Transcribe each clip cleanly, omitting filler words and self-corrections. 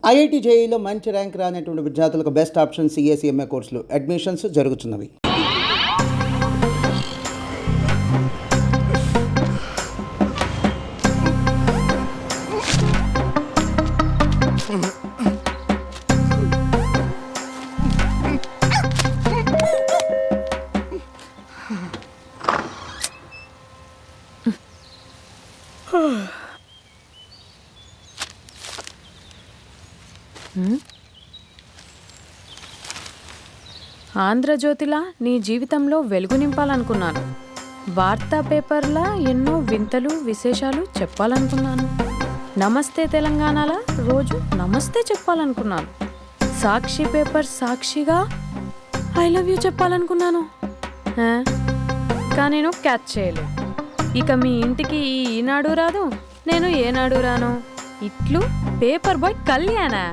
IIT జేఈలో మంచి rank రానటువంటి విద్యార్థులకు బెస్ట్ ఆప్షన్ సిఎస్ఈఎంఏ కోర్సులు అడ్మిషన్స్ జరుగుతున్నవి. ఆంధ్రజ్యోతిలా నీ జీవితంలో వెలుగు నింపాలనుకున్నాను. వార్తా పేపర్లా ఎన్నో వింతలు విశేషాలు చెప్పాలనుకున్నాను. నమస్తే తెలంగాణలా రోజు నమస్తే చెప్పాలనుకున్నాను. సాక్షి పేపర్ సాక్షిగా ఐ లవ్ యూ చెప్పాలనుకున్నాను. కానీ నేను క్యాచ్ చేయలేదు. ఇక మీ ఇంటికి ఈనాడు రాదు, నేను ఏనాడు రాను. ఇట్లు పేపర్ బాయ్ కళ్యాణా?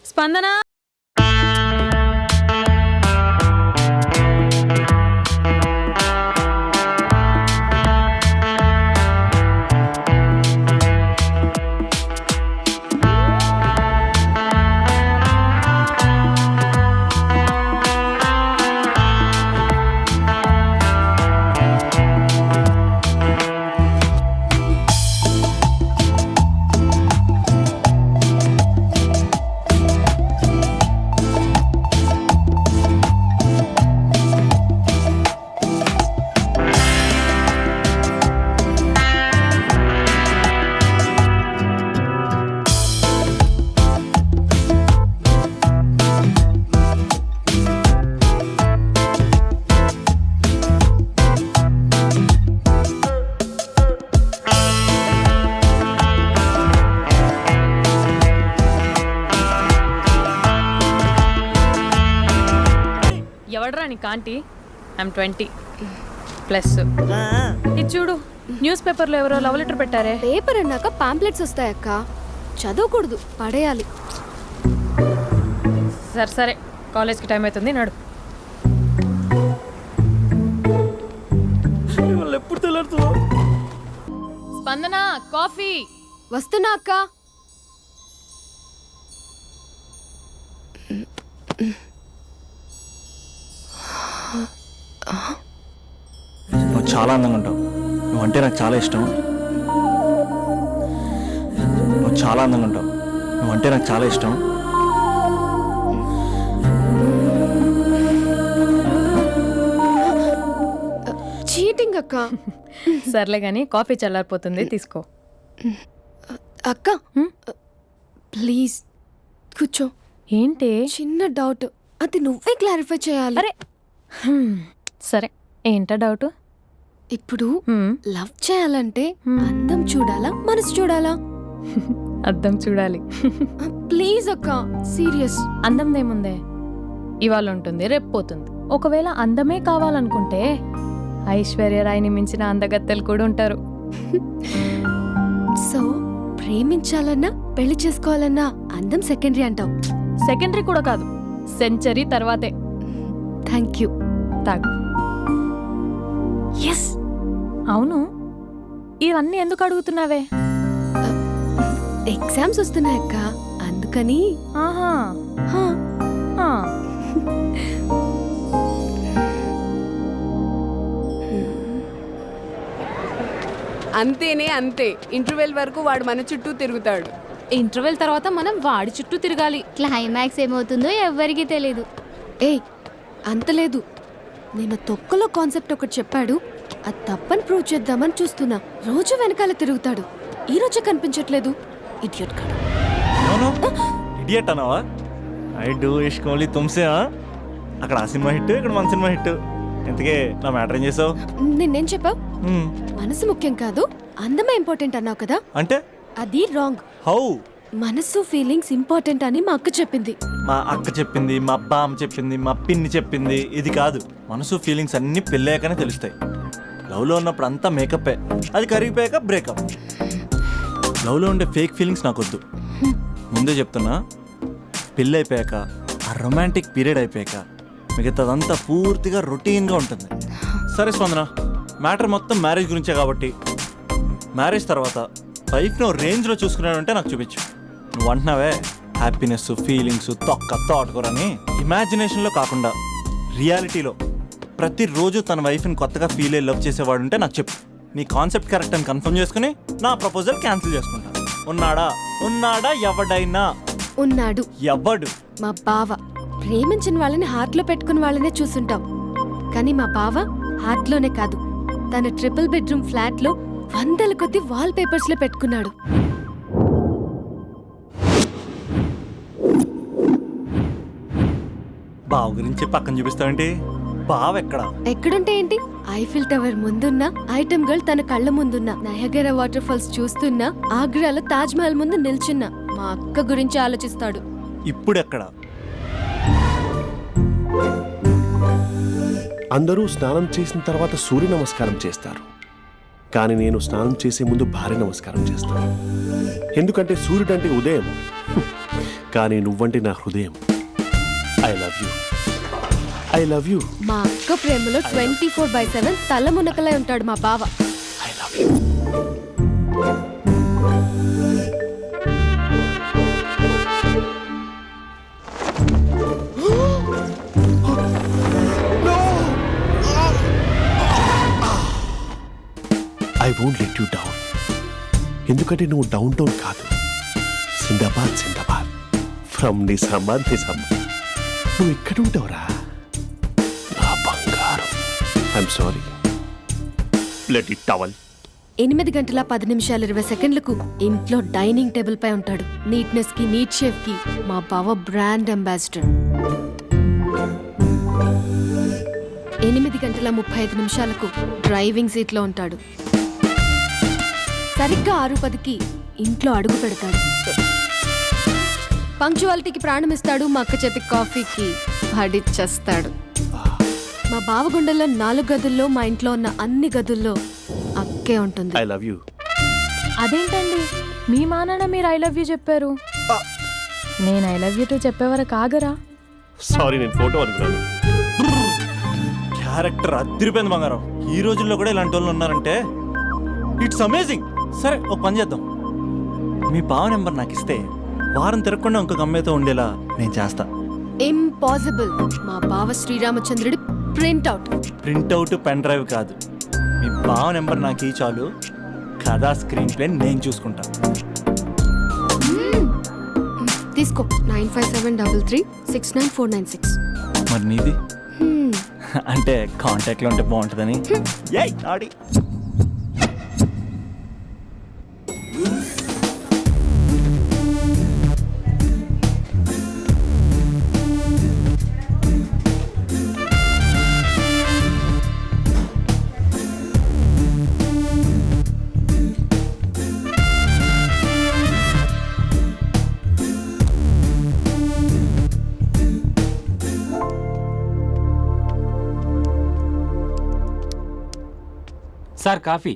స్పందన ఎవడరా నీ కాంటీ? ఐమ్ 20+. ఇది చూడు, న్యూస్ పేపర్లో ఎవరో లవ్ లెటర్ పెట్టారే. పేపర్ అన్నాక పాంప్లెట్స్ వస్తాయక్క, చదవకూడదు, పడేయాలి. సరే సరే, కాలేజ్కి టైం అవుతుంది, నడు. ఎప్పుడు తెల్లారుతుందో. స్పందన, కాఫీ. వస్తున్నా అక్క. నువ్వు చాలా అందంగా ఉంటావు. నువ్వంటే నాకు చాలా ఇష్టం. నువ్వు చాలా అందంగా ఉంటావు. నువ్వంటే నాకు చాలా ఇష్టం. చీటింగ్ అక్క. సర్లే కానీ కాఫీ చల్లారిపోతుంది, తీసుకో. అక్క ప్లీజ్ కూర్చో. ఏంటి? చిన్న డౌట్, అది నువ్వే క్లారిఫై చేయాలి. అరే సరే, ఏంటా డౌట్? ఇప్పుడు లవ్ చేయాలంటే అందం చూడాలా, మనసు చూడాలా? అద్దం చూడాలి. ప్లీజ్ అక్క, సీరియస్. అందందేముందే, ఇవాళ ఉంటుంది, రేపు పోతుంది. ఒకవేళ అందమే కావాలనుకుంటే ఐశ్వర్యరాయ్ని మించిన అందగత్తెలు కూడా ఉంటారు. సో ప్రేమించాలన్నా పెళ్లి చేసుకోవాలన్నా అందం సెకండరీ అంటావు? సెకండరీ కూడా కాదు, సెంచరీ తర్వాతే. Thank you. తాగు. ఎస్. అవును, ఇవన్నీ ఎందుకు అడుగుతున్నావే? ఎగ్జామ్స్ వస్తున్నాయక్క, అందుకని. ఆహా. అంతేనే అంతే. ఇంటర్వెల్ వరకు వాడు మన చుట్టూ తిరుగుతాడు. ఇంటర్వెల్ తర్వాత మనం వాడి చుట్టూ తిరగాలి. క్లైమాక్స్ ఏమవుతుందో ఎవ్వరికీ తెలీదు. ఏయ్ అంత లేదు, నేను తొక్కలో కాన్సెప్ట్ ఒకటి చెప్పాడు, అది తప్పని ప్రూవ్ చేద్దామని చూస్తున్నా. రోజు వెనకాల తిరుగుతాడు, ఈ రోజే కనిపించట్లేదు. ఇడియట్ కాడు. ఇడియట్ అన్నావా? ఐ డూ ఇష్క్ ఓన్లీ తుమ్సే. అక్కడ ఆ సినిమా హిట్, ఇక్కడ మన సినిమా హిట్. ఇంతకే నా మ్యాటర్ ఏం చేసావు? నిన్నేం చెప్పావు? మనసు ముఖ్యం కాదు, అందమే ఇంపార్టెంట్ అన్నావు కదా. అంటే అది రాంగ్. హౌ? మనసు ఫీలింగ్స్ ఇంపార్టెంట్ అని మా అక్క చెప్పింది. మా అక్క చెప్పింది, మా బామ్మ చెప్పింది, మా పిన్ని చెప్పింది. ఇది కాదు, మనసు ఫీలింగ్స్ అన్ని పెళ్ళాకనే తెలుస్తాయి. లవ్లో ఉన్నప్పుడు అంతా మేకప్పే, అది కరిగిపోయాక బ్రేకప్. లవ్లో ఉండే ఫేక్ ఫీలింగ్స్ నాకొద్దు. ముందే చెప్తున్నా, పెళ్ళి అయిపోయాక, ఆ రొమాంటిక్ పీరియడ్ అయిపోయాక మిగతాదంతా పూర్తిగా రొటీన్గా ఉంటుంది. సరే స్పందన, మ్యాటర్ మొత్తం మ్యారేజ్ గురించే కాబట్టి మ్యారేజ్ తర్వాత వైఫ్ని రేంజ్లో చూసుకున్నాడంటే నాకు చూపించు. నువ్వు అంటున్నావే హ్యాపీనెస్, ఫీలింగ్స్, తోటకూరని. ఇమాజినేషన్లో కాకుండా రియాలిటీలో ప్రతిరోజు తన వైఫ్ని కొత్తగా ఫీల్ అయ్యి లవ్ చేసేవాడు ఉంటే నాకు చెప్పు. నీ కాన్సెప్ట్ కరెక్ట్ అని కన్ఫర్మ్ చేసుకుని నా ప్రపోజల్ క్యాన్సిల్ చేసుకుంటా. ఉన్నాడా ఎవడైనా? ఉన్నాడు. ఎవడు? మా బావ. ప్రేమించిన వాళ్ళని హార్ట్లో పెట్టుకున్న వాళ్ళనే చూసుంటాం, కానీ మా బావ హార్ట్లోనే కాదు, తన ట్రిపుల్ బెడ్రూమ్ ఫ్లాట్లో వందల కొద్ది వాల్ పేపర్స్ లో పెట్టుకున్నాడు. బావ గురించి పక్కన చూపిస్తావేంటి? బావ ఎక్కడ? ఎక్కడుంటే ఏంటి? ఐఫిల్ టవర్ ముందున్న ఐటమ్ గర్ల్ తన కళ్ళ ముందున్న నయగరా వాటర్ ఫాల్స్ చూస్తున్నా, ఆగ్రాలో తాజ్ మహల్ ముందు నిల్చున్నా మా అక్క గురించి ఆలోచిస్తాడు. ఇప్పుడు ఎక్కడ? అందరూ స్నానం చేసిన తర్వాత సూర్య నమస్కారం చేస్తారు, కానీ నేను స్నానం చేసే ముందు భార్య నమస్కారం చేస్తాను. ఎందుకంటే సూర్యుడు అంటే ఉదయం, కానీ నువ్వంటే నా హృదయం. I love you, I love you. మా అక్క ప్రేమలో 24/7 తల మునకలై ఉంటాడు మా బావ. I love you. I won't let you down. ఎందుకంటే నువ్వు డౌన్ టౌన్ కాదు, జిందాబాద్ జిందాబాద్ ఫ్రమ్ నిజామాబాద్ నిజామాబాద్. నువ్వు ఇక్కడ ఉంటావురా నా బంగారం. I'm sorry. Let it towel. 8 గంటల 10 నిమిషాలు 20 సెకండ్లకు ఇంట్లో డైనింగ్ టేబుల్ పై ఉంటాడు. నీట్నెస్ కి, నీట్ షేఫ్ కి మా బావ బ్రాండ్ అంబాసిడర్. 8 గంటల 35 నిమిషాలకు డ్రైవింగ్ సీట్ లో ఉంటాడు. సరిగ్గా 6:10కి ఇంట్లో అడుగు పెడతాడు. పంక్చువాలిటీకి ప్రాణం ఇస్తాడు. మా అక్క చేతి కాఫీకి పడిచ్చేస్తాడు. మా బావ గుండెల్లో 4 గదుల్లో, మా ఇంట్లో ఉన్న అన్ని గదుల్లో అక్కే ఉంటుంది. I love you. అదేంటండి మీ మానాన్న మీరు ఐ లవ్ యూ చెప్పారు, నేను ఐ లవ్ యూ టు చెప్పేవరకు ఆగరా? సారీ, నేను ఫోటో అనుకున్నాను. క్యారెక్టర్ అదిరిపోయింది బంగారం. ఈ రోజుల్లో కూడా ఇలాంటి వాళ్ళు ఉన్నారంటే ఇట్స్ అమేజింగ్. సరే, ఒక పని చేద్దాం. మీ బావ నెంబర్ నాకు ఇస్తే వారం తిరగకుండా ఇంకొక అమ్మాయితో ఉండేలా నేను చేస్తా. ఇంపాసిబుల్. మా బావ శ్రీరామచంద్రుడి ప్రింట్అవుట్. ప్రింట్అవుట్, పెన్ డ్రైవ్ కాదు. మీ బావ నెంబర్ నాకు ఈ చాలు. కథా స్క్రీన్ ప్లే నేను చూసుకుంటా. తీసుకో. 9573369496. మరి నీది? అంటే కాంటాక్ట్లో ఉంటే బాగుంటుందని. ఏయ్ ఆడి. Sir coffee.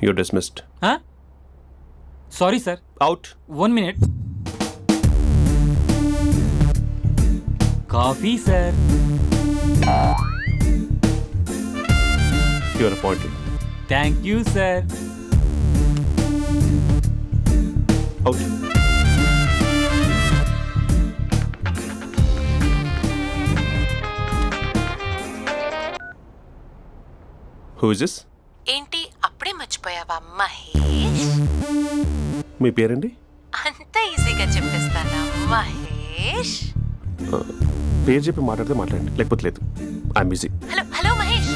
You dismissed. Sorry sir. Out. 1 minute. Coffee sir. You are appointed. Thank you sir. Out. Who is this? ఏంటి అప్పుడే మర్చిపోయావా మహేష్? మీ పేరండి? అంత ఈజీగా చెప్పేస్తానా మహేష్? పేరు చెప్పి మాట్లాడితే మాట్లాడండి, లేకపోతే లేదు. I'm busy. Hello hello Mahesh.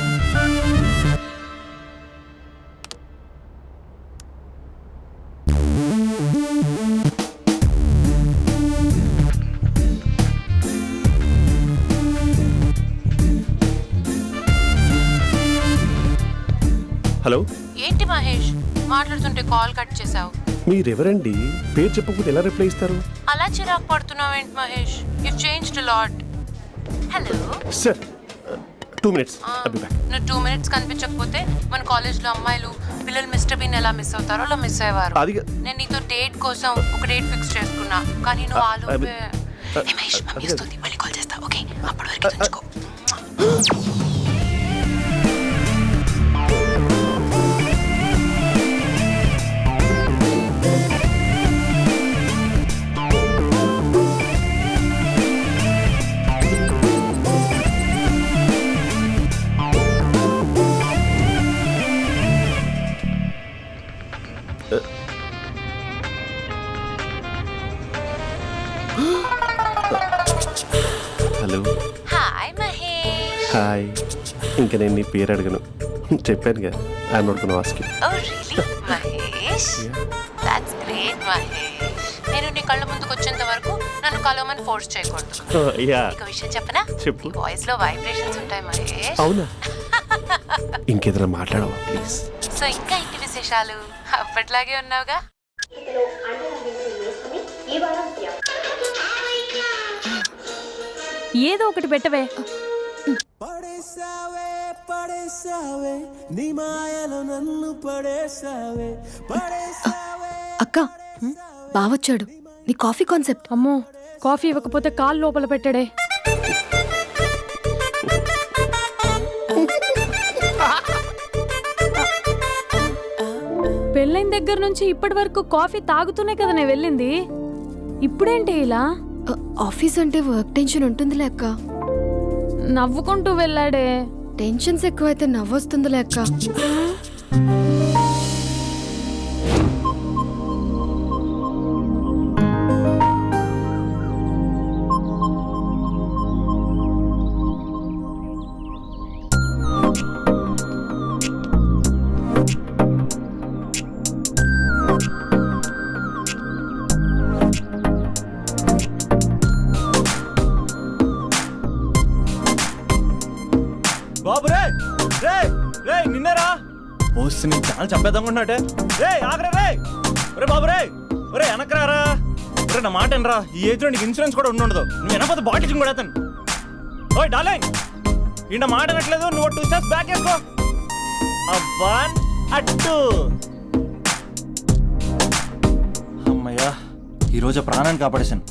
Hello. ఏంటి మహేష్ మాట్లాడుతుంటే కాల్ కట్ చేసావు? మీరెవరండి? పేరు చెప్పకపోతే ఎలా రిప్లై ఇస్తారు? అలా చిరాకు పడుతున్నావేంటి Mahesh? You changed lot. Hello sir, 2 minutes. I'll be back. నువ్వు 2 minutes కనిపించకపోతే మన కాలేజ్లో అమ్మాయిలు పిల్లలు మిస్టర్ బీన్ ఎలా మిస్ అవుతారో అలా మిస్ అయ్యేవారు. అది నేను నీతో డేట్ కోసం ఒక డేట్ ఫిక్స్ చేసుకున్నా, కానీ నువ్వు ఆలోపే. మహేష్ మమ్మీ వస్తుంది, మళ్ళీ కాల్ చేస్తా. ఓకే, అప్పటి వరకు ఉంచుకో. హాయ్. ఇంకా నేను నీ పేరు అడగను, చెప్పాను కదా, I'm not gonna ask you. Oh really Mahesh, that's great Mahesh. నేను నీ కళ్ళ ముందుకు వచ్చేంత వరకు నన్ను కలవమని ఫోర్స్ చేయకూడదు. యా, నీకు విషయం చెప్పనా? చెప్పు. నీ వాయిస్ లో వైబ్రేషన్స్ ఉంటాయి మహేష్. అవునా? ఇంకేదైనా మాట్లాడవా ప్లీజ్? సో ఇంకా ఇంటి విశేషాలు అప్పట్లాగే ఉన్నావుగా? ఏదో ఒకటి పెట్టవే. అక్క బావొచ్చాడు. నీ కాఫీ కాన్సెప్ట్. అమ్మో, కాఫీ ఇవ్వకపోతే కాలు లోపల పెట్టాడే. పెళ్ళైన దగ్గర నుంచి ఇప్పటి వరకు కాఫీ తాగుతూనే కదా నేను వెళ్ళింది. ఇప్పుడేంటి ఇలా? ఆఫీస్ అంటే వర్క్ టెన్షన్ ఉంటుందిలే అక్క. నవ్వుకుంటూ వెళ్ళాడే. టెన్షన్స్ ఎక్కువైతే నవ్వొస్తుందిలే అక్క. బాబు రే రే రే నిన్నరా వస్తే నేను చాలా చంపేద్దామన్నట్టే. రే ఆగరా రే. ఒరే బాబు రే, ఒరే వెనకరారా. ఒరే నా మాట అనరా, ఈ ఏజ్ లో నీకు ఇన్సూరెన్స్ కూడా ఉండదు. నువ్వు వెనకపోతే బాటిల్ కూడా అతను. ఓయ్ డార్లింగ్, ఈ నా మాట అనట్లేదు. నువ్వు 2 స్టెప్స్ బ్యాక్ వేసుకో. అబ్బా అట్టు. అమ్మయ్యా, ఈరోజు ప్రాణాన్ని కాపాడేశాను.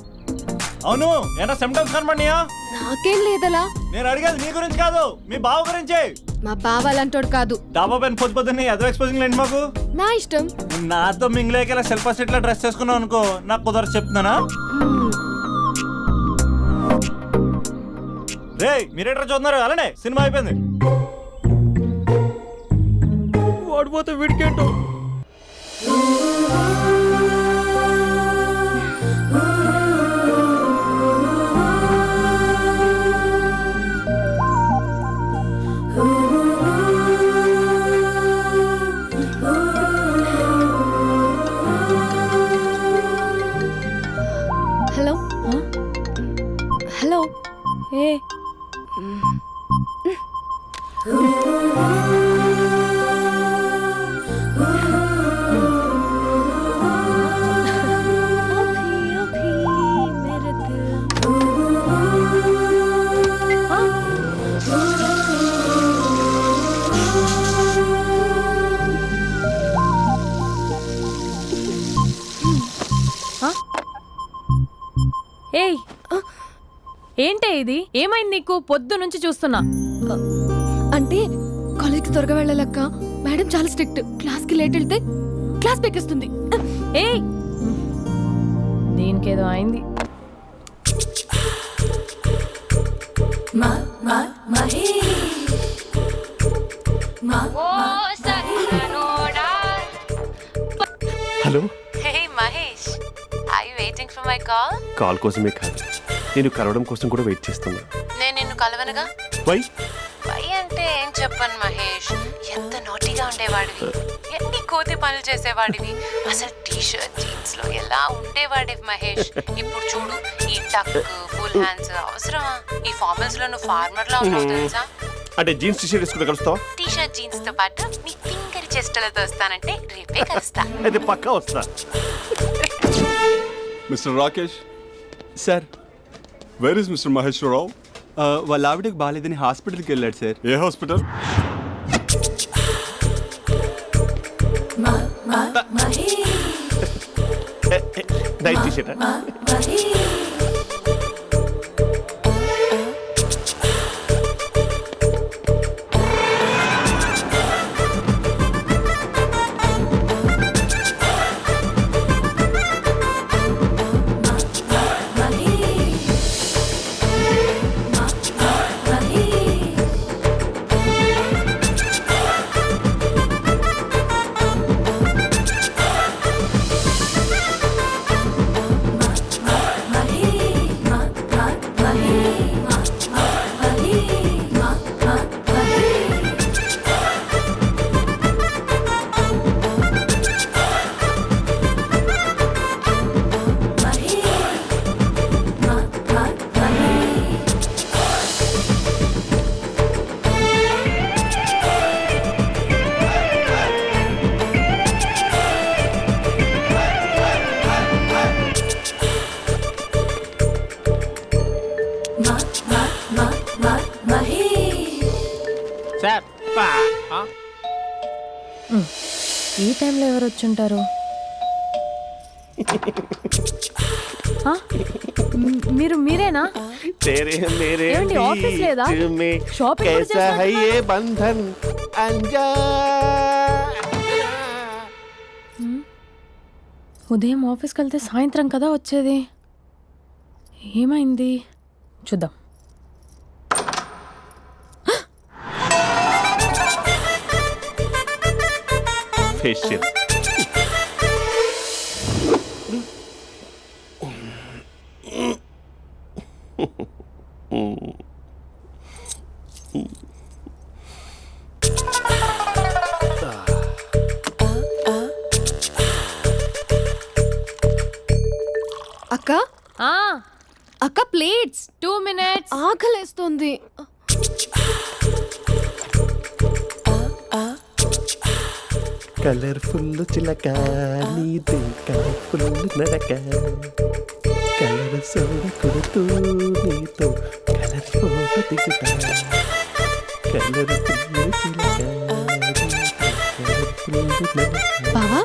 అవును, ఏనా సిమ్టమ్స్ కనబడినాయా? నాకేం లేదలా. నేను అడిగేది నీ గురించి కాదు, మీ బావ గురించి. మా బావ అలాంటోడు కాదు. డాబా పైన పొద్దున్నే అదో ఎక్స్పోజింగ్ లేండి మాకు. నా ఇష్టం. నాతో మింగిలేక సెల్ఫ్ సెట్ లో డ్రెస్ చేసుకున్నావు అనుకో, నాకు కుదరదు చెప్తున్నానా? రే మీరేట్రా చూస్తున్నారు? అలానే సినిమా అయిపోయింది. ఓడిపోతే వీడికేంటో. Hello hello. ఏ ఏయ్, ఏంటే ఇది? ఏమైంది నీకు? పొద్దు నుంచి చూస్తున్నా. అంటే కాలేజ్కి త్వరగా వెళ్ళాలక్క. మేడం చాలా స్ట్రిక్ట్. క్లాస్కి లేట్ వెళ్తే క్లాస్ పెక్కిస్తుంది. ఏయ్, దీనికేదో అయింది. Hello. Hey Mahesh, are you waiting for my call? Call కోసమే కాదు, నేను కలవడం కోసం కూడా వెయిట్ చేస్తున్నా. నేను నిన్ను కలవనుగా. వై? వై అంటే ఏం చెప్పను మహేష్. ఎంత నోటీగా ఉండేవాడివి, ఎన్ని కోతి పనులు చేసేవాడివి. అసలు టీ షర్ట్ జీన్స్ లో ఎలా ఉండేవాడివి మహేష్. ఇప్పుడు చూడు, ఈ టక్ ఫుల్ హ్యాండ్స్ అవసరమా? ఈ ఫార్మల్స్ లో నువ్వు ఫార్మర్ లా ఉన్నావు తెలుసా? అంటే జీన్స్ టీషర్ట్ వేసుకుని కలుస్తావా? టీ షర్ట్ జీన్స్ తో పాటు నీ ఫింగర్ చెస్టలతో వస్తానంటే రేపే కలుస్తా. అయితే పక్కా వస్తా. Mister Rakesh, sir, where is mister Maheshwararao? వాళ్ళ ఆవిడకి బాగాలేదని హాస్పిటల్కి వెళ్ళాడు సార్. ఏ హాస్పిటల్? Night T shirt. టైంలో ఎవరు వచ్చుంటారు? ఆ? మీరేనా? ఏమండి, ఆఫీస్ లేదా? షాపింగ్ కూడా చేస్తున్నట్టున్నారు. ఉదయం ఆఫీస్కి వెళ్తే సాయంత్రం కదా వచ్చేది. ఏమైంది చూద్దాం. ఫేషియల్ అక్క ఆ, అక్క ప్లేట్స్ 2 minutes. ఆకలేస్తుంది. కలర్ఫుల్ చిలక నీది కలర్ఫుల్ నడక కలర్ సోడ కొడుతూ నీతో కలర్ ఫోటో దిగుతా కలర్ఫుల్ చిలక బావా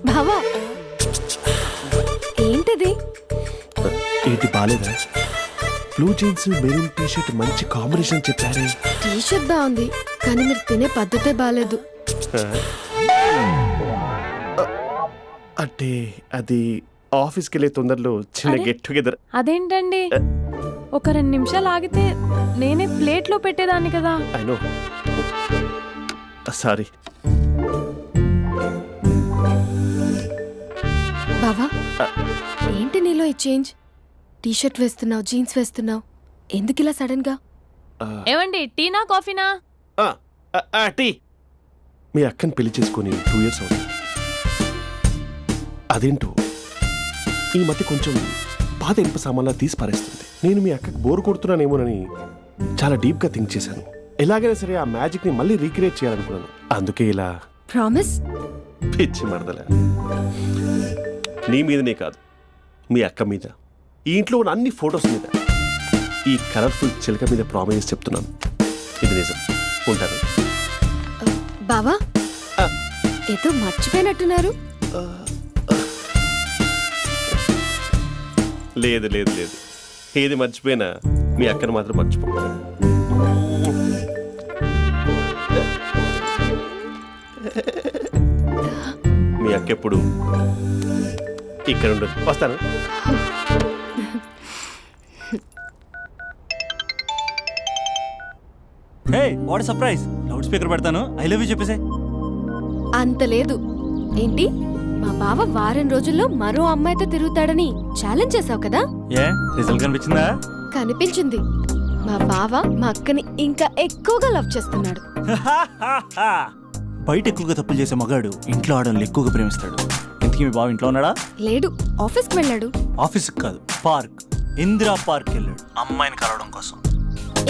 బావా ఏంటిది? ఏంటి బాలేదా? Blue jeans maroon T shirt మంచి కాంబినేషన్ చెప్పారే. టీ షర్ట్ బాగుంది కానీ మీరు తినే పద్ధతే బాగాలేదు. అంటే అది ఆఫీస్కి వెళ్ళే తొందరలో చిన్న అరే? Get together. అదేంటండి, ఒక 2 నిమిషాలు ఆగితే నేనే ప్లేట్లో పెట్టేదాన్ని కదా. I know, sorry. బావా ఏంటి నీలో ఈ చేంజ్? టీ షర్ట్ వేస్తున్నావు, జీన్స్ వేస్తున్నావు, ఎందుకు ఇలా సడన్ గా? ఏమండి, టీనా కాఫీనా? టీ. మీ అక్కని పెళ్లి చేసుకొని 2 years అవుతుంది. అదేంటో ఈ మధ్య కొంచెం పాత ఇనుప సామాన్లా తీసి పారేస్తుంది. నేను మీ అక్కకి బోర్ కొడుతున్నానేమోనని చాలా డీప్గా థింక్ చేశాను. ఎలాగైనా సరే ఆ మ్యాజిక్ని మళ్ళీ రీక్రియేట్ చేయాలనుకున్నాను. అందుకే ఇలా. ప్రామిస్? పిచ్చి మరదల, నీ మీదనే కాదు, మీ అక్క మీద, ఈ ఇంట్లో ఉన్న అన్ని ఫొటోస్ మీద, ఈ కలర్ఫుల్ చిలక మీద ప్రామిస్ చెప్తున్నాను. ఇది నిజం. ఉంటాను. బావా ఏదో మర్చిపోయినట్టున్నారు. లేదు లేదు లేదు, ఏది మర్చిపోయినా మీ అక్కను మాత్రం మర్చిపో. మీ అక్క ఎప్పుడు ఇక్కడ ఉండదు. వస్తాను. హే, వాట్ సర్ప్రైజ్! లౌడ్ స్పీకర్ పెడతాను, ఐ లవ్ యూ చెప్పేసే. అంత లేదు. ఏంటి, మా బావ వారం రోజుల్లో మరో అమ్మాయితో తిరుగుతాడని ఛాలెంజ్ చేసావు కదా? ఏ రిజల్ట్ కనిపించిందా? కనిపించింది. మా బావ మా అక్కని ఇంకా ఎక్కువగా లవ్ చేస్తున్నాడు. బయట ఎక్కువగా తప్పులు చేసే మగాడు ఇంట్లో ఆడవాళ్ళు ఎక్కువగా ప్రేమిస్తాడు. ఇంతకీ మీ బావ ఇంట్లో ఉన్నాడా? లేడు, ఆఫీస్కి వెళ్ళాడు. ఆఫీస్కి కాదు, పార్క్, ఇందిరా పార్క్ వెళ్ళాడు అమ్మాయిని కలవడం కోసం.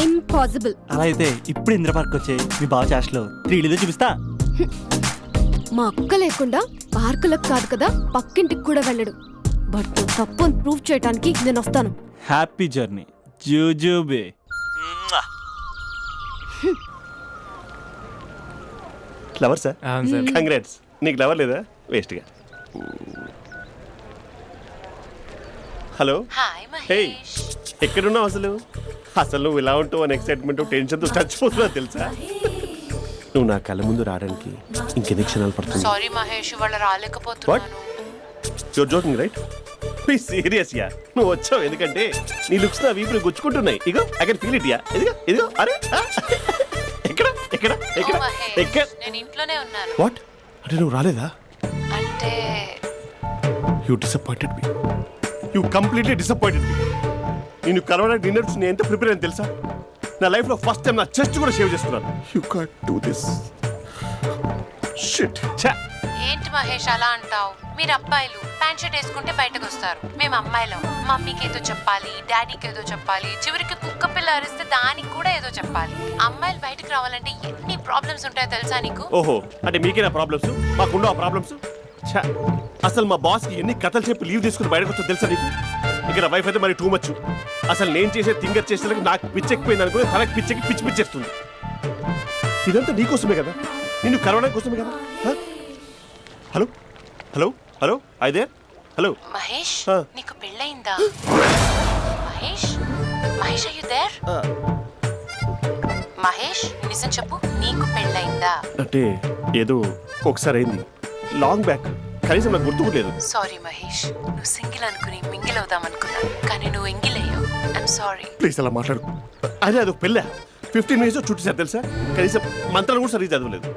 ఇంపాసిబుల్. అలా అయితే ఇప్పుడు ఇందిరా పార్క్ వచ్చే మీ బావ చాష్లో 3Dలో చూపిస్తా. మా అక్క లేకుండా పార్కులకు కాదు కదా, పక్కింటికి కూడా వెళ్ళడు. బట్ నువ్వు తప్పు అని ప్రూవ్ చేయడానికి నేను వస్తాను. హ్యాపీ జర్నీ జూజూబే. Lover sir? కంగ్రాట్స్. నీకు లవర్ లేదా? వేస్ట్గా. హలో. Hi hey, Mahesh. ఎక్కడున్నావు అసలు? అసలు నువ్వు ఇలా ఉంటావు అని ఎక్సైట్మెంట్ టెన్షన్తో చచ్చిపోతున్నా తెలుసా? నువ్వు నా కళ్ళ ముందు రావడానికి ఇంకెన్ని క్షణాలు పడుతుంది? సారీ మహేష్, ఇవాళ రాలేకపోతున్నాను. Your joking right? Please serious yeah. నువ్వు వచ్చావు ఎందుకంటే నీ లుక్స్ నా వీపుని గుచ్చుకుంటున్నాయి. ఇగో I can feel it yeah. ఇదిగో ఇదిగో. అరే ఎక్కడ ఎక్కడ ఎక్కడ ఎక్కడ? నేను ఇంట్లోనే ఉన్నాను. వాట్ అంటే నువ్వు రాలేదా? అంటే you disappointed me. You completely disappointed me. నేను కలవడానికి డిన్నర్స్ నేను ఎంత ప్రిపేర్ అని తెలుసా? నా లైఫ్లో ఫస్ట్ టైం నా చెస్ట్ కూడా షేవ్ చేసుకున్నాను. You can't do this. Shit. ఏంటి మహేష్ అలా అంటావు? మీరు అబ్బాయిలు ప్యాంట్ షర్ట్ వేసుకుంటే బయటకు వస్తారు. మేము అమ్మాయిలం మమ్మీకి ఏదో చెప్పాలి, డాడీకి ఏదో చెప్పాలి, చివరికి కుక్క పిల్ల అరిస్తే దానికి కూడా ఏదో చెప్పాలి. అమ్మాయిలు బయటకు రావాలంటే ఎన్ని ప్రాబ్లమ్స్ ఉంటాయో తెలుసా నీకు? ఓహో, అంటే మీకేనా ప్రాబ్లమ్స్? మాకుండా ఆ ప్రాబ్లమ్స్? అసలు మా బాస్కి ఎన్ని కథలు చెప్పి లీవ్ తీసుకుని బయటకు వచ్చా తెలుసా నీకు? ఇక్కడ వైఫ్ అయితే మరి టూ మచ్. అసలు నేను చేసే థింగర్ చేసేందుకు నాకు పిచ్చెక్కిపోయింది అనుకుని తనకి పిచ్చెక్కి పిచ్చి పిచ్చేస్తుంది. ఇదంతా నీకోసమే కదా, నిన్ను కరోనా కోసమే కదా. హలో హలో హలో అయితే హలో మహేష్ ఆ. నీకు పెళ్ళయిందా? Mahesh Mahesh are you there? మహేష్ నిజం చెప్పు, నీకు పెళ్ళయిందా? అంటే ఏదో ఒకసారి అయింది, లాంగ్ బ్యాక్, కనీసం నాకు గుర్తుకులేదు. సారీ మహేష్, నువ్వు సింగిల్ అనుకుని మింగిల్ అవుదాం అనుకున్నా, కానీ నువ్వు ఎంగిల్ అయ్యావు. I'm sorry. ప్లీజ్ అలా మాట్లాడు. అదే అదొక పెళ్ళ 15 మినిట్స్ చుట్టేసారు తెలుసా, కనీసం మంత్రాలు కూడా సరిగ్గా చదవలేదు,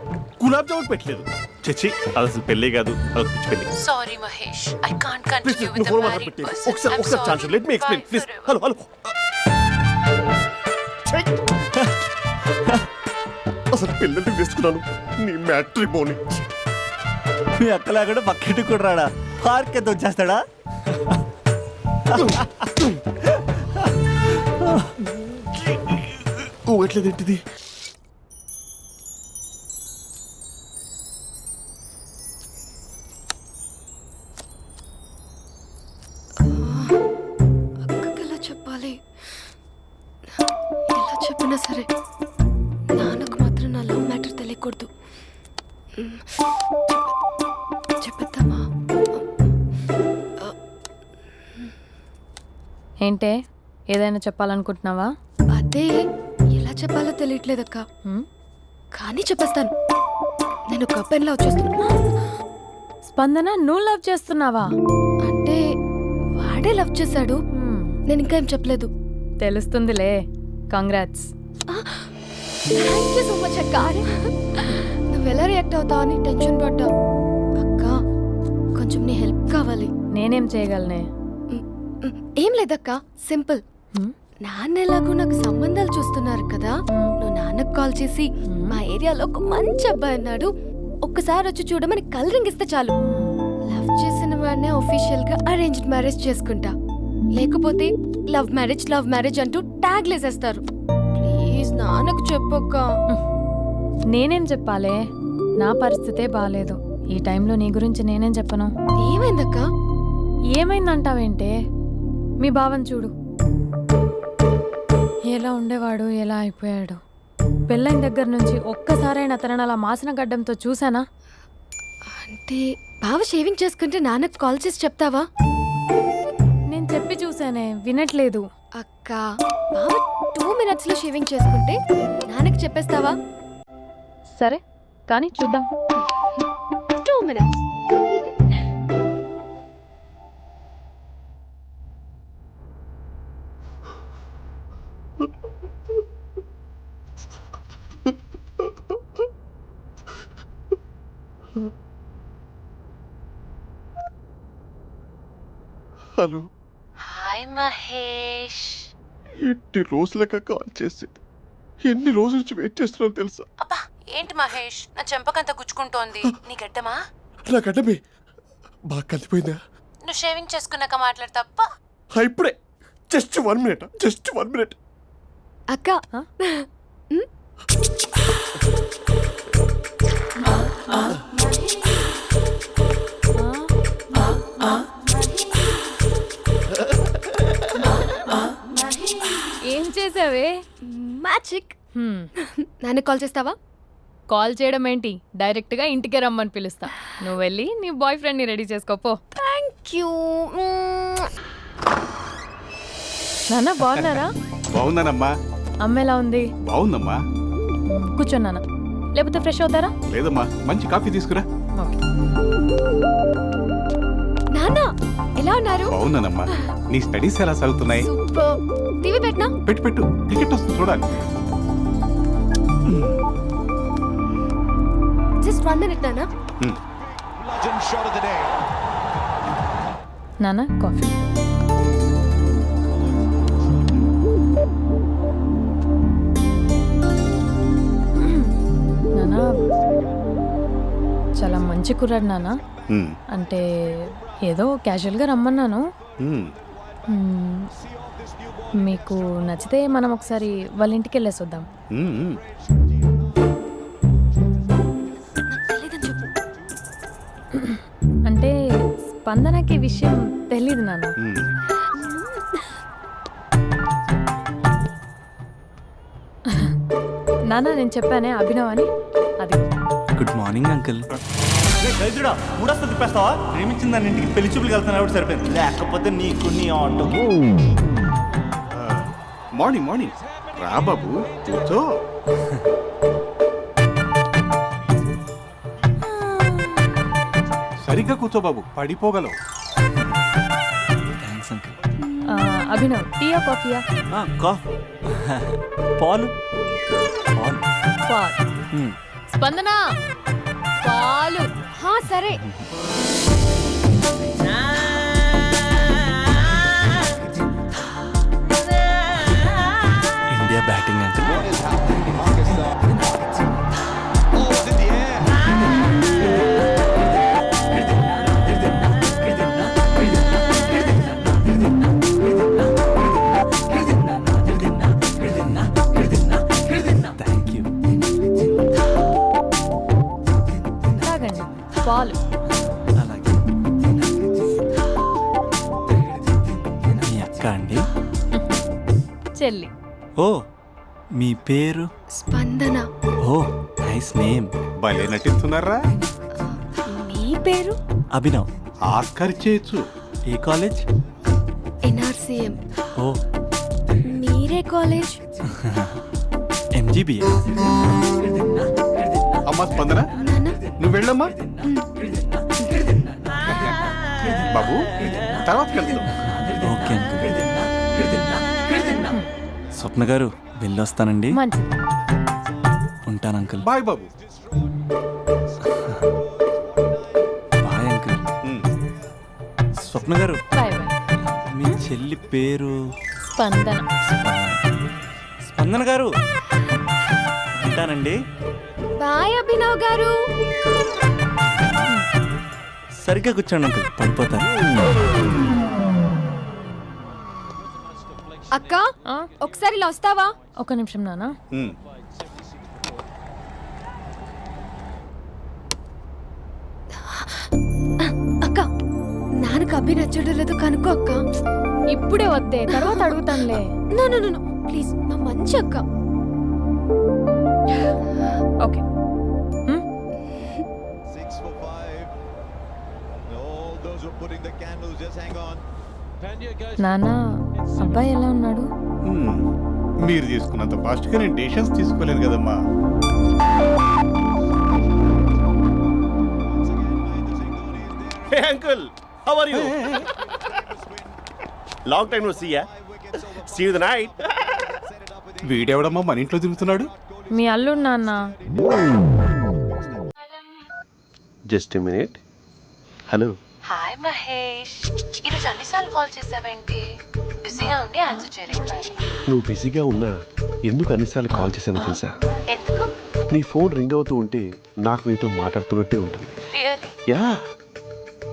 గులాబ్ జామున్ పెట్టలేదు. చచ్చి అది అసలు పెళ్ళే కాదు, అదొక పిచ్చి పెళ్ళి. Sorry Mahesh, I can't please continue నువ్వు విత్ ఫోన్ ద మాత్రం మ్యారీడ్ పెట్టి పర్సన్. ఒకసారి chance let me explain please. Hello hello అసలు పిల్లల్ని వేసుకున్నాను నీ మ్యాట్రీ బోని. మీ అక్కలాగా పక్కింటి కూడా రాడా, పార్క్ ఎంత వచ్చేస్తాడా? ఊగట్లేదు ఏంటిది? అక్కకి ఎలా చెప్పాలి? ఎలా చెప్పినా సరే నాన్నకు మాత్రం నా లవ్ మ్యాటర్ తెలియకూడదు. చెప్పేద్దామా? ఏంటే ఏదైనా చెప్పాలనుకుంటున్నావా? అదే ఎలా చెప్పాలో తెలియట్లేదక్క, హ్మ్? కానీ చెప్పేస్తాను. నేను ఒక అబ్బాయిని లవ్ చేస్తున్నా. స్పందన, నువ్వు లవ్ చేస్తున్నావా? అంటే వాడే లవ్ చేశాడు, హ్మ్, నేను ఇంకా ఏం చెప్పలేదు. తెలుస్తుందిలే. Congrats. Thank you so much అక్క. నువ్వు ఎలా రియాక్ట్ అవుతావు అని టెన్షన్ పడ్డావు. అక్క కొంచెం నీ హెల్ప్ కావాలి. నేనేం చేయగలనే? ఏం లేదక్క, సింపుల్. హ్మ్? నాన్న ఎలాగో నాకు సంబంధాలు చూస్తున్నారు కదా, నువ్వు నాన్నకు కాల్ చేసి మా ఏరియాలో ఒక మంచి అబ్బాయి అన్నాడు, ఒక్కసారి వచ్చి చూడమని కలరింగ్ ఇస్తే చాలు. లవ్ చేసిన వాడినే ఒఫీషియల్ గా అరేంజ్డ్ మ్యారేజ్ చేసుకుంటా. లేకపోతే లవ్ మ్యారేజ్ అంటూ ట్యాగ్ లేసేస్తారు. ప్లీజ్ నాన్నకు చెప్పక్క. నేనేం చెప్పాలే? నా పరిస్థితే బాలేదు. ఈ టైంలో నీ గురించి నేనేం చెప్పను? ఏమైందక్క? ఏమైందంటావేంటే? మీ బావని చూడు, ఎలా ఉండేవాడు, ఎలా అయిపోయాడు. పెళ్ళైన దగ్గర నుంచి ఒక్కసారైనా తనని అలా మాసిన గడ్డంతో చూసానా? అంటే బావ షేవింగ్ చేసుకుంటే నాన్నకు కాల్ చేసి చెప్తావా? నేను చెప్పి చూసానే, వినట్లేదు. అక్క బావ 2 minutes లో షేవింగ్ చేసుకుంటే నాన్నకి చెప్పేస్తావా? సరే కానీ చూద్దాం. 2 minutes. Hello, hi Mahesh. ఎన్ని రోజులక కాల్ చేసింది, ఎన్ని రోజుల నుంచి వెయిట్ చేస్తున్నాను తెలుసా? అబ్బా ఏంటి మహేష్, నా చెంపకంత గుచ్చుకుంటోంది. నీ గడ్డమా? నా గడ్డమే బాగా కలిపోయిందా? నువ్వు షేవింగ్ చేసుకున్నాక మాట్లాడు తప్ప. ఇప్పుడే జస్ట్ 1 minute. అక్క ఏం చేసావే? మ్యాజిక్. హ్మ్, నాన్న కాల్ చేస్తావా? కాల్ చేయడం ఏంటి, డైరెక్ట్గా ఇంటికే రమ్మని పిలుస్తా. నువ్వు వెళ్ళి నీ బాయ్ ఫ్రెండ్ని రెడీ చేసుకోపో. Thank you. నాన్న బాగున్నారా? బాగున్నానమ్మా. అమ్మ ఎలా ఉంది? బాగుందమ్మా. కూర్చోన్నానా, లేకపోతే ఫ్రెష్ అవుతారా? లేదమ్మా, మంచి కాఫీ తీసుకురా. ఓకే. నాన్న ఎలా ఉన్నారు? బాగున్నానమ్మా. నీ స్టడీస్ ఎలా సాగుతున్నాయి? సూపర్. టీవీ పెట్టనా? పెట్టు, క్రికెట్ వస్తుంది చూడాలి. జస్ట్ 1 minute నాన్న. నాన్న కాఫీ. నాన్న చాలా మంచి కుర్రాడు నాన్న. అంటే ఏదో క్యాజువల్గా రమ్మన్నాను. మ్మ్. మీకు నచ్చితే మనం ఒకసారి వాళ్ళ ఇంటికి వెళ్ళేసి వద్దాం. అంటే స్పందనకి విషయం తెలీదు నాన్న. నాన్న నేను చెప్పానే అభినవ్ అని అది. Good morning uncle. రైతుడా మూడొస్తా తిప్పేస్తావా? ప్రేమించిన దాని ఇంటికి పెళ్లి చూపులు వెళ్తాను ఎవరు సరిపోయింది, లేకపోతే నీకు నీ ఆటోకి. మార్నింగ్ మార్నింగ్ రా బాబు, కూర్చో. సరిగ్గా కూర్చో బాబు, పడిపోగలవు. Thanks uncle. అభినవ్ టీయా కాఫీయా? పాలు పాలు. పాల్. స్పందన పాలు. సరే. India batting uncle. Thank you. తాగండి పాలు. అలాగే. మీ అక్క అండి? చెల్లి. ఓ మీ పేరు? స్పందన. ఓ నైస్ నేమ్. భలే నటిస్తున్నారా? నీ పేరు? అభినవ్. ఆస్కర్ చేయొచ్చు. ఏ కాలేజ్? ఎన్ఆర్సీఎం. ఓ మీరే కాలేజ్? ఎంజీబీఏ. అమ్మా స్పందన, నాన్న. నువ్వు వెళ్ళమ్మా. బాబు తర్వాత వెళ్తాం. Okay uncle. స్వప్న గారు వెళ్ళొస్తానండి. మంచిది. ఉంటాను అంకుల్. బాయ్ బాబు. Bye uncle. స్వప్న గారు బాయ్ బాయ్. మీ చెల్లి పేరు? స్పందన. స్పందన గారు ఉంటానండి. బాయ్ అభినవ్ గారు. సరిగ్గా కూర్చోండి అంకుల్, పడిపోతారు. అక్క ఒకసారి ఇలా వస్తావా? ఒక నిమిషం నాన్న. అక్క నాన్నకు అభి నచ్చడం లేదో కనుక్కో అక్క. ఇప్పుడే వద్దే, తర్వాత అడుగుతానులే. నో ప్లీజ్, నా మంచి అక్క. ఓకే. నాన్న అబ్బాయి ఎలా ఉన్నాడు? మీరు తీసుకున్నంత ఫాస్ట్గా నేను డెసిషన్స్ తీసుకోలేను కదమ్మా. Hey uncle, how are you? Long time no see, yeah? See you the night. వీడెవడమ్మా మన ఇంట్లో తిరుగుతున్నాడు? మీ అల్లుడు నాన్న. Just a minute. Hello. Hi Mahesh, ఈరోజు అన్నిసార్లు కాల్ చేసావేంటి? బిజీగా ఉండి ఆన్సర్ చేయలేకపోయాను. నువ్వు బిజీగా ఉన్నా ఎందుకు అన్నిసార్లు కాల్ చేశానో తెలుసా? ఎందుకు? నీ ఫోన్ రింగ్ అవుతూ ఉంటే నాకు నీతో మాట్లాడుతున్నట్టే ఉంటుంది. రియల్లీ? యా,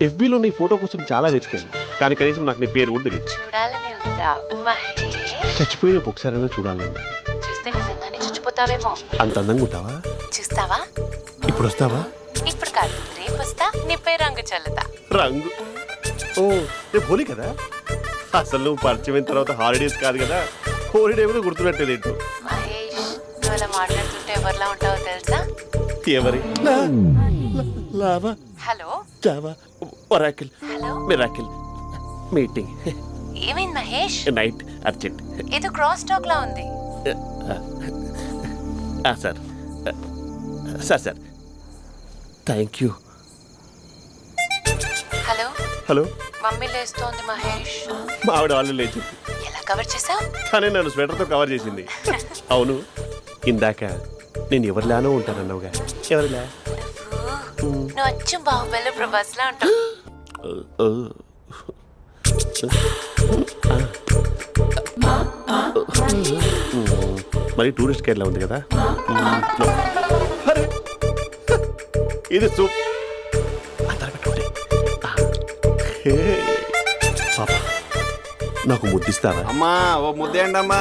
ఎఫ్బీలో నీ ఫోటో కోసం చాలా వెతికాను, కానీ కనీసం నాకు నీ పేరు కూడా తెలియదు. చూడాలని ఉందా మహేష్? చచ్చిపోయిన ఒకసారైనా చూడాలని. చూస్తే నిజంగానే చచ్చిపోతావేమో. అంత అందంగా ఉంటావా? చూస్తావా? ఇప్పుడు వస్తావా? ఇప్పుడు కాదు, రేపు వస్తా, నీపై రంగు చల్లుతా. రంగు? ఓ రేపు హోలీ కదా. అసలు నువ్వు పరిచయం అయిన తర్వాత హాలిడేస్ కాదు కదా, హోలిడే కూడా గుర్తుపెట్టేది ఏంటో. మహేష్, నువ్వు అలా మాట్లాడుతుంటే ఎవరిలా ఉంటావో తెలుసా? ఎవరి? Lava, hello java, oracle, hello, miracle, meeting, ఏమైంది మహేష్? Night, urgent. ఏదో క్రాస్ టాక్ లా ఉంది. Sir sir sir thank you. Hello hello, mummy లేస్తోంది మహేష్. మా ఆవిడ వాళ్ళు లేచి ఎలా కవర్ చేసావు? కానీ నన్ను స్వెటర్తో కవర్ చేసింది. అవును, ఇందాక నేను ఎవరిలానో ఉంటానన్నావుగా, ఎవరిలా? నువ్వు అచ్చం బాహుబలి ప్రభాస్ లా ఉంటావు. మరి టూరిస్ట్ కేరళ ఉంది కదా. అరే, ఇది సూప్. పాపా, నాకు ముద్దిస్తావా? అమ్మా ఓ ముద్దేయండి అమ్మా.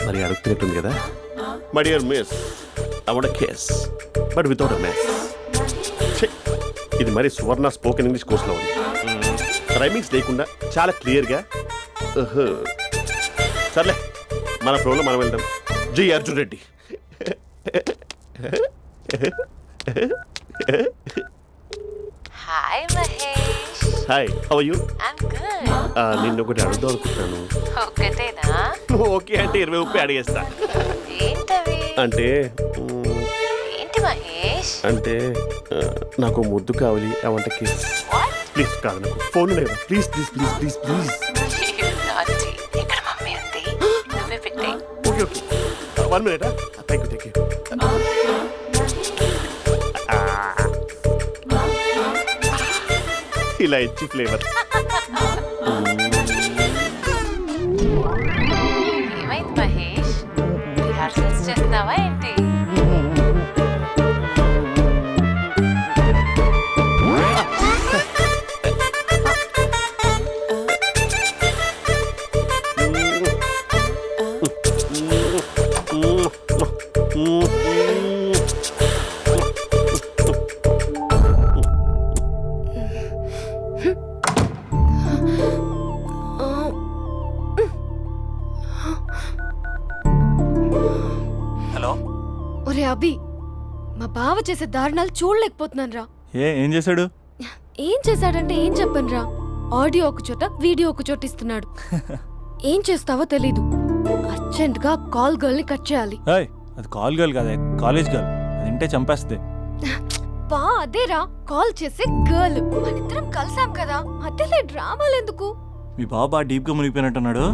మరి అడుగుతున్నట్టుంది కదా. My dear miss, I want kiss but without a mess. ఇది మరి సువర్ణ స్పోకెన్ ఇంగ్లీష్ కోర్సులో ఉంది. రైమింగ్స్ లేకుండా చాలా క్లియర్గా. సర్లే, మన ఫ్లోలో మనం వెళ్దాం. Jai Arjun Reddy. Hi Mahesh. Hi, how are you? I'm good. నిన్ను ఒకటి అడుగుదాం అనుకుంటున్నాను. ఒక్కటేనా? నువ్వు ఓకే అంటే 20 అడిగేస్తా. ఏంటవి? అంటే ఏంటి మహేష్? అంటే నాకు ముద్దు కావాలి. అవంటకి ప్లీజ్ కాదు, నాకు ఫోన్ లేదు. Please please please please please. ఇక్కడ మమ్మీ ఉంది, నువ్వే పెట్టే. Okay okay, 1 minute. Thank you thank you. ఇలా ఇచ్చి ఫ్లేవర్. ఏమైంది మహేష్? రిహార్సల్స్ చేస్తున్నావా ఏంటి? హలో. ఒరే అభి, మా బావ చేసే దారుణాలు చూడలేకపోతున్నాను రా. ఏం చేశాడు? ఏం చేశాడంటే ఏం చెప్పను రా. ఆడియో ఒక చోట, వీడియో ఒక చోట ఇస్తున్నాడు. ఏం చేస్తావో తెలీదు. అర్జెంట్ గా కాల్ గర్ల్ ని కట్ చేయాలి. ఏయ్, అది కాల్ గర్ల్ కాదే, కాలేజ్ గర్ల్. అది వింటే చంపేస్తుంది. బా అదేరా, కాల్ చేసే గర్ల్. మనిద్దరం కలిసాం కదా, మధ్యలో డ్రామాలు ఎందుకు? మీ బాబా డీప్గా మునిగిపోయినట్టున్నాడు.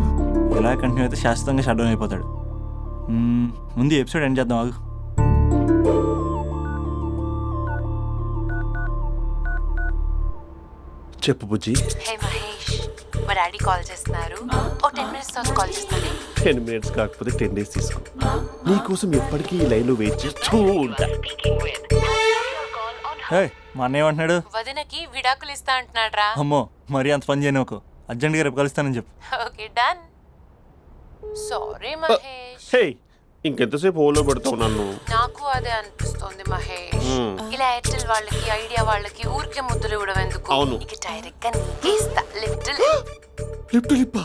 ఇలా కంటిన్యూ అయితే శాశ్వతంగా షట్ డౌన్ అయిపోతాడు. ముందు ఎపిసోడ్ ఎండ్ చేద్దాం, ఆగు. చెప్పు బుజ్జి. హే మహేష్, మా డాడీ కాల్ చేస్తున్నారు. ఓ 10 minutes తర్వాత కాల్ చేస్తాను. 10 minutes కాకపోతే 10 days తీసుకో. నీకోసం ఎప్పటికీ ఈ లైన్లో వెయిట్ చేస్తూ ఉంటా. మా అన్న ఏమంటున్నాడు? వదినకి విడాకులు ఇస్తా అంటున్నాడు రా. అమ్మో, మరీ అంత పని చేయను. ఒక అర్జెంట్గా రేపు కలుస్తానని చెప్పు. Okay done. సారీ మహేష్. హే, ఇంకెంతసేపు హోల్లో పెడతావు నన్ను? నాకు అదే అనిపిస్తోంది మహేష్. ఇలా ఎయిర్టెల్ వాళ్ళకి, ఐడియా వాళ్ళకి ఊరికే ముద్దులు ఇవ్వడం ఎందుకు? అవును. ఇక డైరెక్ట్ గా నీకే ఇస్తా. లిఫ్ట్ లిప్పు లిప్పా,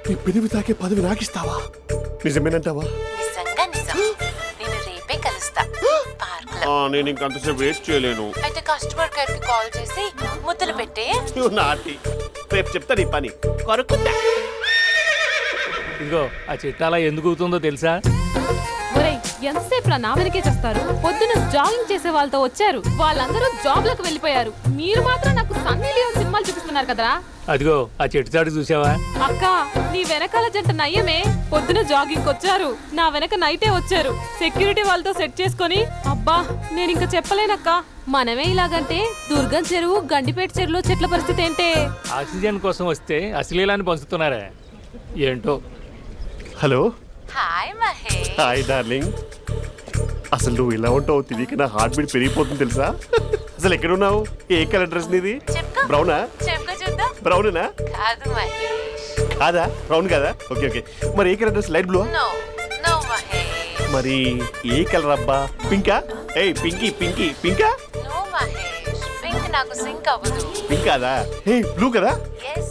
నీ పెనివి తాకే పదవి నాకిస్తావా? నిజమేనంటావా? నిజంగా నిజం. నేను రేపే కలుస్తా పార్క్ లో. నేను ఇంకంతసేపు వేస్ట్ చేయలేను. అయితే కస్టమర్ కేర్ కి కాల్ చేసి ముద్దులు పెట్టే. నువ్వు నాటి, రేపు చెప్తా నీ పని. కొరుకుందా. ఇదిగో ఆ చెట్టు అలా ఎందుకు అవుతుందో తెలుసా? ఒరేయ్, ఎంతసేపు నా వెనకే చేస్తారు? పొద్దున జాగింగ్ చేసే వాళ్ళతో వచ్చారు, వాళ్ళందరూ జాబ్లకు వెళ్ళిపోయారు. మీరు మాత్రం నాకు సన్నీ లియోన్ సినిమాలు చూపిస్తున్నారు కదరా. అదిగో ఆ చెట్టు చాటు చూసావా? అక్క, నీ వెనకాల జంట నయ్యమే. పొద్దున జాగింగ్ వచ్చారు, నా వెనక నైటే వచ్చారు. సెక్యూరిటీ వాళ్ళతో సెట్ చేసుకొని, అబ్బా నేను ఇంకా చెప్పలేనక్క. మనమే ఇలాగంటే దుర్గం చెరువు, గండిపేట చెరువులో చెట్ల పరిస్థితి ఏంటే? ఆక్సిజన్ కోసం వస్తే అశ్లీలాన్ని పంచుతున్నారా ఏంటో. Hello. Hi Mahesh. Hi darling. అసలు నువ్వు ఇలా ఉంటావు తెలియక నా హార్ట్ బీట్ పెరిగిపోతుంది తెలుసా? అసలు ఎక్కడున్నావు? ఏ కలర్ డ్రెస్ నీది? బ్రౌనా? చెప్పుకో చూద్దాం. బ్రౌనేనా? కాదు మహేష్. కాదా? బ్రౌన్ కాదా? Okay okay. మరి ఏ colour dress? Light blue? No no Mahesh. మరి ఏ కలర్ అబ్బా? పింకా? ఏయ్ పింకీ పింకీ పింకా? నో మహేష్, పింక్ నాకు సింక్ అవ్వదు. పింక్ కాదా? ఏ బ్లూ కదా? yes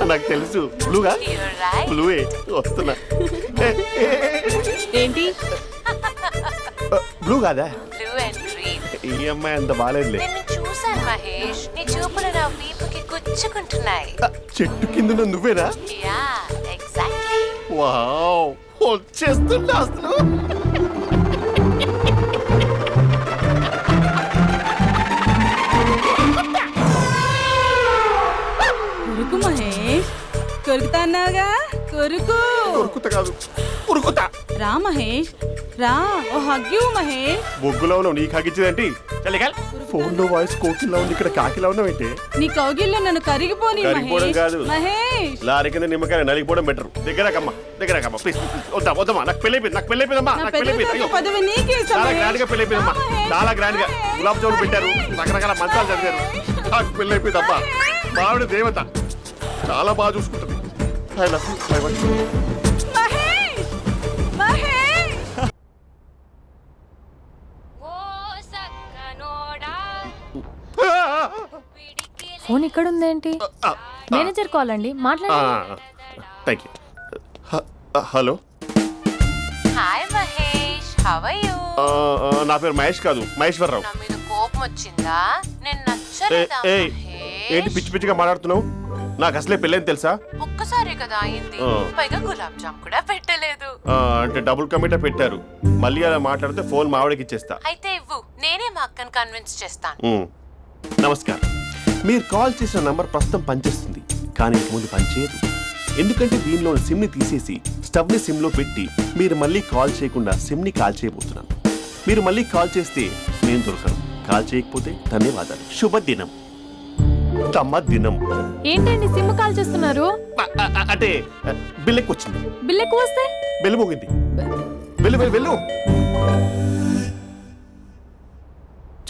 నాకు తెలుసు. బ్లూగా? you're right. బ్లూవే వస్తున్నా. ఏంటి? బ్లూ కాదా? blue and green. ఈ అమ్మాయి అంత బాగాలేదులే. నిన్ను చూశాను మహేష్, నీ చూపులు నా వీపుకి గుచ్చుకుంటున్నాయి. చెట్టు కింద నువ్వేనా? Yeah exactly. వావ్, వచ్చేస్తున్నా అసలు. కొరుకు మహేష్, కొరుకుతా అన్నావుగా, కొరుకు. ఉరుకుతా కాదు, ఉరుకుతా. రా మహేష్, రా. ఓ హగ్గు మహేష్. బొగ్గులో ఉన్నావు, నీకు హగిచ్చేదేంటి? ఫోన్ లో వాయిస్ కోకిలా ఉంది, ఇక్కడ కాకిలా ఉన్నావేంటి? నీ కౌగిల్లో నన్ను కరిగిపోని కరిగిపోవడం కాదు, మహేష్. లారీ కింద నిమ్మకాయ నలిగిపోవడం బెటర్. దగ్గరకమ్మా ప్లీజ్. వద్దమ్మా, నాకు పెళ్ళైపోయిందమ్మా. నాకు పెళ్ళైపోయింది. అయ్యో, పదవి నీకే ఇస్తా చాలా మహేష్. గ్రాండ్ గా పెళ్ళైపోయిందమ్మా. చాలా గ్రాండ్ గా గులాబ్ జామున్ పెట్టారు, రకరకాల మంచాలు చదివారు. నాకు పెళ్ళైపోయిందమ్మా. మావిడ దేవత, చాలా బాగా చూసుకుంటుంది. I love you. I want you. Mahesh, Mahesh. Phone ఇక్కడ ఉందేంటి? మేనేజర్ కాల్ అండి, మాట్లాడండి. Thank you. Hello. Hi how are you? నా పేరు మహేష్ కాదు, మహేశ్వరరావు. నా మీద కోపం వచ్చిందా? నేను నచ్చలేదా ఏయ్, ఏంటి మహేష్? పిచ్చి పిచ్చిగా మాట్లాడుతున్నావు? నాకు అసలే పెళ్ళని తెలుసా? ఒక్కసారి కదా అయింది, పైగా గులాబ్ జామ్ కూడా పెట్టలేదు. అంటే డబుల్ కమిటా పెట్టారు. మళ్ళీ అలా మాట్లాడితే ఫోన్ మావిడకి ఇచ్చేస్తా. అయితే ఇవ్వు, నేనే మా అక్కని కన్విన్స్ చేస్తాను. నమస్కారం. మీరు కాల్ చేసిన నంబర్ ప్రస్తుతం పనిచేస్తుంది, కానీ ఇంక ముందు పనిచేయదు. ఎందుకంటే దీనిలో సిమ్ని తీసేసి స్టవ్ని సిమ్లో పెట్టి మీరు మళ్ళీ కాల్ చేయకుండా సిమ్ని కాల్ చేయబోతున్నాను. మీరు మళ్ళీ కాల్ చేస్తే నేను దొరకను, కాల్ చేయకపోతే ధన్యవాదాలు. శుభదినం. తమ దినం. ఏంటండి సిమ్ కాల్ చేస్తున్నారు? అంటే బిల్ ఎక్కువ వచ్చింది. బిల్ ఎక్కువ వస్తే బెల్లు మోగింది. వెళ్ళు వెళ్ళు వెళ్ళు.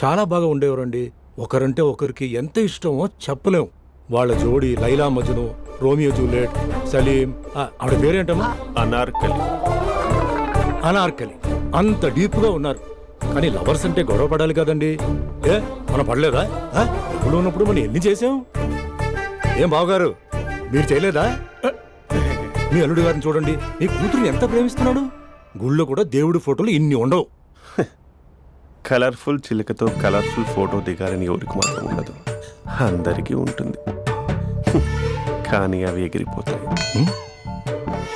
చాలా బాగా ఉండేవారండి. ఒకరంటే ఒకరికి ఎంత ఇష్టమో చెప్పలేం. వాళ్ళ జోడి లైలా మజ్ను, రోమియో జూలియట్, సలీం, ఆవిడ పేరేంటమ్మా? అనార్కలి. అనార్కలి. అంత డీప్ గా ఉన్నారు. కానీ లవర్స్ అంటే గొడవ పడాలి కదండి. ఏ మనం పడలేదా? ఎప్పుడు ఉన్నప్పుడు మనం ఎన్ని చేసాం? ఏం బావగారు, మీరు చేయలేదా? మీ అల్లుడి గారిని చూడండి, మీ కూతురుని ఎంత ప్రేమిస్తున్నాడు. గుళ్ళో కూడా దేవుడి ఫోటోలు ఇన్ని ఉండవు. కలర్ఫుల్ చిలుకతో కలర్ఫుల్ ఫోటో దిగాలని ఎవరికి మాత్రం ఉండదు, అందరికీ ఉంటుంది. కానీ అవి ఎగిరిపోతాయి.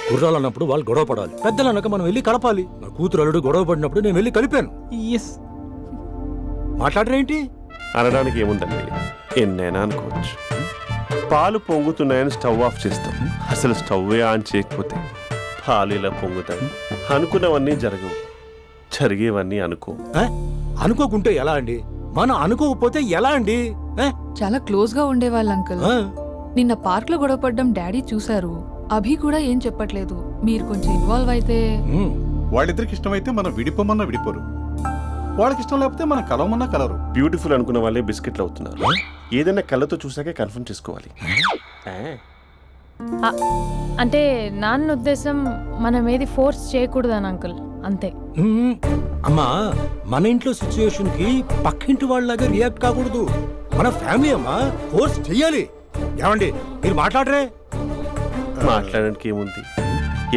గుర్రాలు అన్నప్పుడు వాళ్ళు గొడవ పడాలి, పెద్దలు అన్నాక మనం వెళ్ళి కలపాలి. నా కూతురు అల్లుడు గొడవ పడినప్పుడు నేను వెళ్ళి కలిపాను. మాట్లాడరేంటి? అనడానికి ఏముందండి, ఎన్నైనా అనుకోవచ్చు. పాలు పొంగుతున్నాయని స్టవ్ ఆఫ్ చేస్తాం, అసలు స్టవ్వే ఆన్ చేయకపోతే పాలు ఇలా పొంగుతాయి. అనుకున్నవన్నీ జరగవు, జరిగేవన్నీ అనుకో. అనుకోకుంటే ఎలా అండి? మనం అనుకోకపోతే ఎలా అండి? చాలా క్లోజ్ గా ఉండేవాళ్ళు అంకుల్. నిన్న పార్క్ లో గొడవ పడ్డం డాడీ చూశారు. అభి కూడా ఏం చెప్పట్లేదు. మీరు కొంచెం ఇన్వాల్వ్ అయితే. వాళ్ళిద్దరికి ఇష్టమైతే మనం విడిపోమన్నా విడిపోరు, వాళ్ళకి ఇష్టం లేకపోతే మనం కలవమన్నా కలరు. బ్యూటిఫుల్ అనుకున్న వాళ్ళే బిస్కెట్లు అవుతున్నారు. ఏదైనా కళ్ళతో చూసాకే కన్ఫర్మ్ చేసుకోవాలి. అంటే నాన్న ఉద్దేశం మనం ఏది ఫోర్స్ చేయకూడదని అంకుల్, అంతే. అమ్మా, మన ఇంట్లో సిచ్యుయేషన్ కి పక్కింటి వాళ్ళలాగా రియాక్ట్ కాకూడదు. మన ఫ్యామిలీ అమ్మా, ఫోర్స్ చెయ్యాలి. ఏమండి మీరు మాట్లాడరే? మాట్లాడడానికి ఏముంది,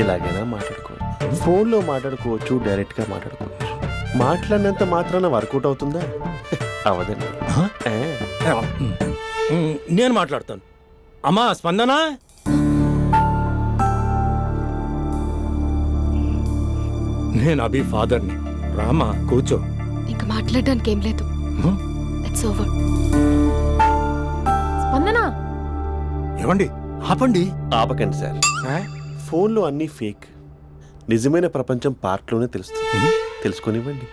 ఎలాగైనా మాట్లాడుకోవచ్చు. ఫోన్లో మాట్లాడుకోవచ్చు, డైరెక్ట్గా మాట్లాడుకోవచ్చు. మాట్లాడినంత మాత్రాన వర్కౌట్ అవుతుందా? అవదండి. నేను మాట్లాడతాను. అమ్మా స్పందన, నేను అభి ఫాదర్ని. రామా కూర్చో. ఇంకా మాట్లాడడానికి ఏం లేదు. It's over. స్పందన, ఏమండి ఆపండి. ఆపకండి సార్, ఫోన్లో అన్నీ ఫేక్. నిజమైన ప్రపంచం పార్ట్లోనే తెలుస్తుంది. తెలుసుకొనివ్వండి.